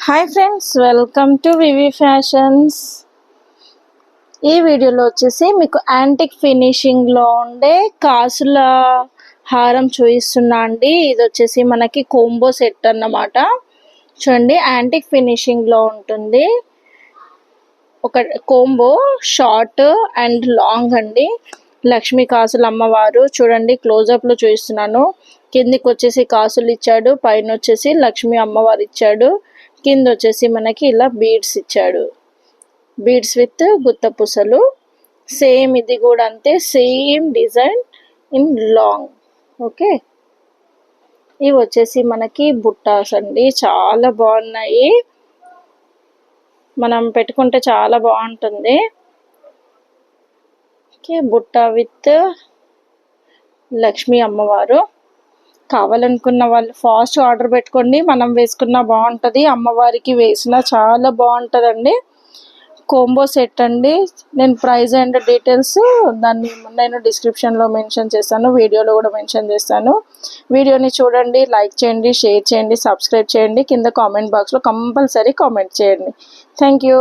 Hi friends, welcome to VV fashions. ఈ వీడియోలో వచ్చేసి మీకు యాంటిక్ ఫినిషింగ్లో ఉండే కాసుల హారం చూపిస్తున్నా అండి. ఇది వచ్చేసి మనకి కోంబో సెట్ అన్నమాట. చూడండి, యాంటిక్ ఫినిషింగ్లో ఉంటుంది. ఒక కోంబో షార్ట్ అండ్ లాంగ్ అండి. లక్ష్మీ కాసులు అమ్మవారు చూడండి, క్లోజప్లో చూపిస్తున్నాను. కిందికి వచ్చేసి కాసులు ఇచ్చాడు, పైన వచ్చేసి లక్ష్మీ అమ్మవారు ఇచ్చాడు, కింద వచ్చేసి మనకి ఇలా బీడ్స్ ఇచ్చాడు. బీడ్స్ విత్ గుత్త పూసలు. సేమ్ ఇది కూడా అంతే, same design in long. Okay, ఇవి వచ్చేసి మనకి బుట్టాస్ అండి, చాలా బాగున్నాయి. మనం పెట్టుకుంటే చాలా బాగుంటుంది. ఓకే, బుట్ట విత్ లక్ష్మీ అమ్మవారు. కావాలనుకున్న వాళ్ళు ఫాస్ట్ ఆర్డర్ పెట్టుకోండి, మనం వేసుకున్నా బాగుంటుంది, అమ్మవారికి వేసినా చాలా బాగుంటుందండి. కోంబో సెట్ అండి. నేను ప్రైస్ అండ్ డీటెయిల్స్ నేను డిస్క్రిప్షన్లో మెన్షన్ చేస్తాను, వీడియోలో కూడా మెన్షన్ చేస్తాను. వీడియోని చూడండి, లైక్ చేయండి, షేర్ చేయండి, సబ్స్క్రైబ్ చేయండి. కింద కామెంట్ బాక్స్లో కంపల్సరీ కామెంట్ చేయండి. Thank you.